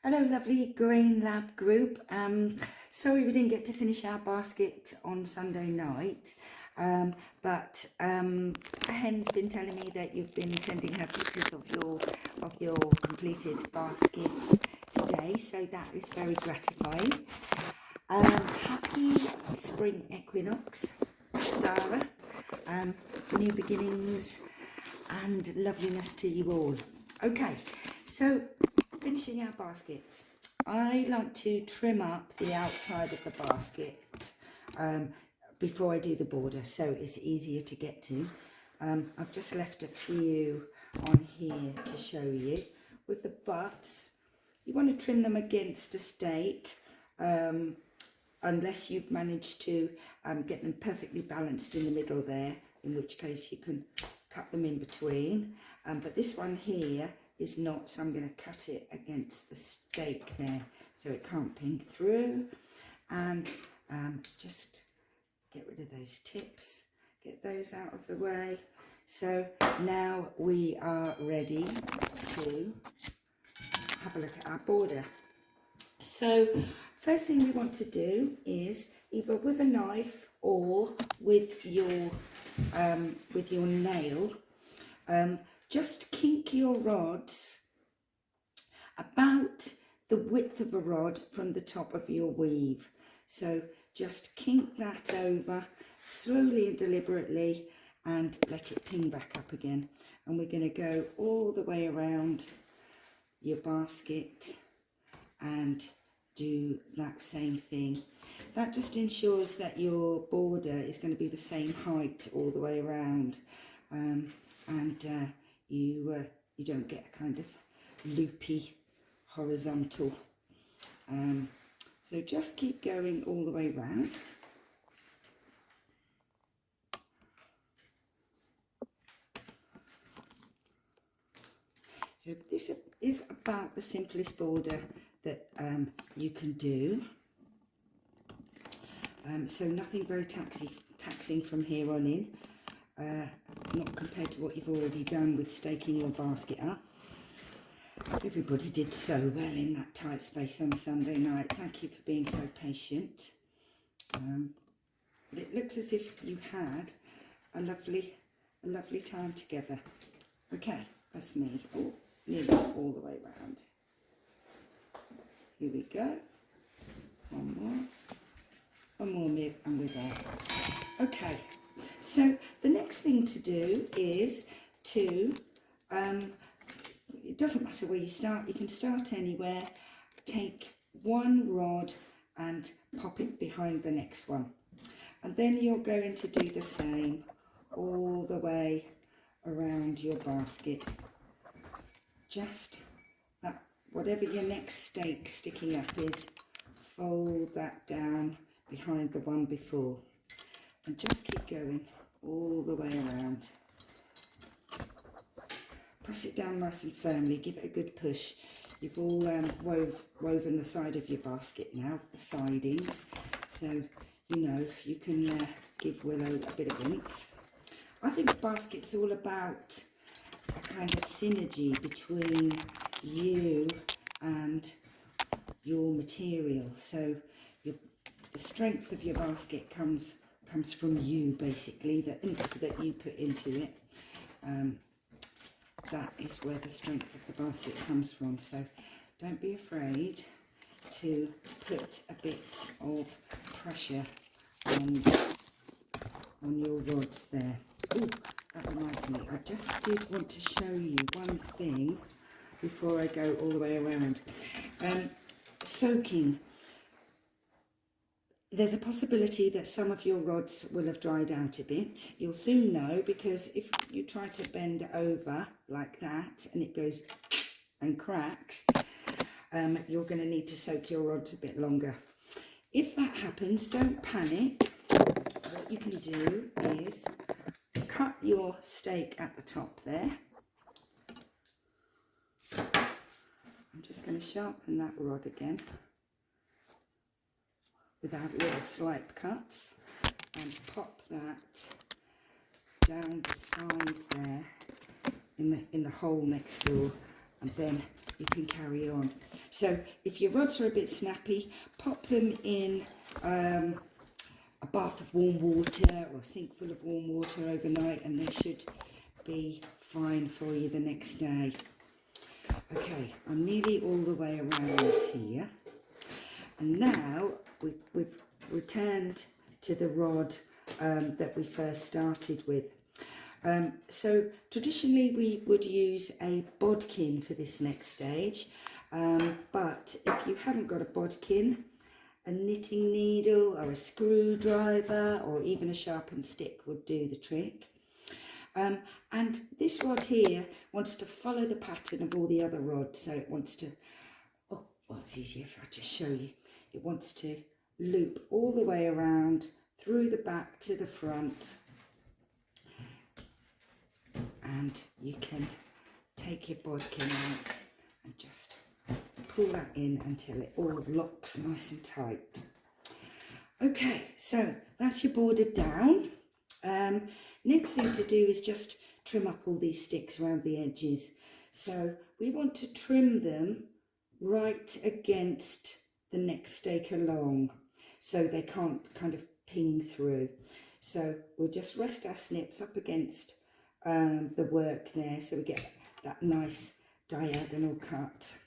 Hello, lovely GrainLab group. Sorry we didn't get to finish our basket on Sunday night, but Hen's been telling me that you've been sending her pictures of your completed baskets today, so that is very gratifying. Happy spring equinox, Osrara, new beginnings and loveliness to you all. Okay, so finishing our baskets, I like to trim up the outside of the basket before I do the border, so it's easier to get to. I've just left a few on here to show you. With the butts, you want to trim them against a stake, unless you've managed to get them perfectly balanced in the middle there, in which case you can cut them in between. But this one here is not, so I'm going to cut it against the stake there so it can't ping through, and just get rid of those tips, get those out of the way. So now we are ready to have a look at our border. So first thing you want to do is either with a knife or with your nail, just kink your rods about the width of a rod from the top of your weave. So just kink that over slowly and deliberately and let it ping back up again. And we're going to go all the way around your basket and do that same thing. That just ensures that your border is going to be the same height all the way around, and you don't get a kind of loopy horizontal. So just keep going all the way around. So this is about the simplest border that you can do. So nothing very taxing from here on in, not compared to what you've already done with staking your basket up. Everybody did so well in that tight space on a Sunday night. Thank you for being so patient. But it looks as if you had a lovely time together. Okay, that's me. Oh, nearly all the way around. Here we go. One more, and we're there. Okay, so the next thing to do is to, it doesn't matter where you start, you can start anywhere. Take one rod and pop it behind the next one. And then you're going to do the same all the way around your basket. Just that, whatever your next stake sticking up is, fold that down behind the one before. And just keep going all the way around. Press it down nice and firmly, give it a good push. You've all woven the side of your basket now, the sidings, so you know you can give Willow a bit of oomph. I think the basket's all about a kind of synergy between you and your material. So the strength of your basket comes from you, basically, the oomph that you put into it. That is where the strength of the basket comes from. So don't be afraid to put a bit of pressure on your rods there. Oh, that reminds me, I just did want to show you one thing before I go all the way around. Soaking. There's a possibility that some of your rods will have dried out a bit. You'll soon know, because if you try to bend over like that and it goes and cracks, you're going to need to soak your rods a bit longer. If that happens, don't panic. What you can do is cut your stake at the top there. I'm just going to sharpen that rod again without little slipe cuts, and pop that down the side there in the hole next door and then you can carry on. So if your rods are a bit snappy, pop them in a bath of warm water or a sink full of warm water overnight, and they should be fine for you the next day. Okay, I'm nearly all the way around here, and now we've returned to the rod that we first started with. So traditionally we would use a bodkin for this next stage, but if you haven't got a bodkin, a knitting needle or a screwdriver or even a sharpened stick would do the trick. And this rod here wants to follow the pattern of all the other rods, so it wants to, oh, well, it's easier if I just show you. It wants to loop all the way around through the back to the front, and you can take your bodkin out and just pull that in until it all locks nice and tight. Okay, so that's your border down. Next thing to do is just trim up all these sticks around the edges. So we want to trim them right against the next stake along, so they can't kind of ping through. So we'll just rest our snips up against the work there, so we get that nice diagonal cut.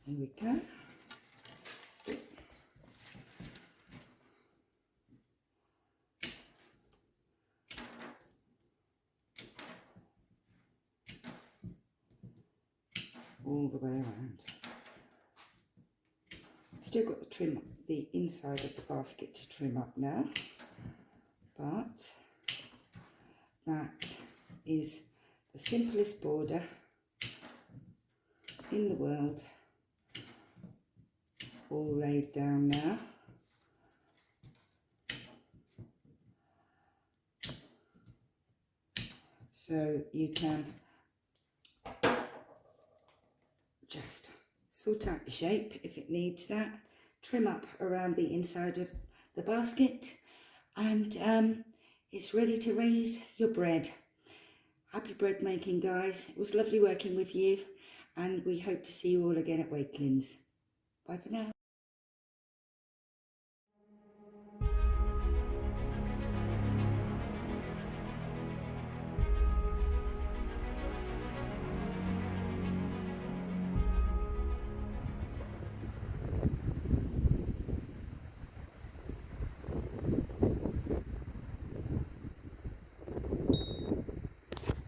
There we go. All the way around. Still got the trim, the inside of the basket to trim up now, but that is the simplest border in the world, all laid down now. So you can just sort out your shape if it needs that, trim up around the inside of the basket, and it's ready to raise your bread. Happy bread making, guys. It was lovely working with you, and we hope to see you all again at Wakelins. Bye for now.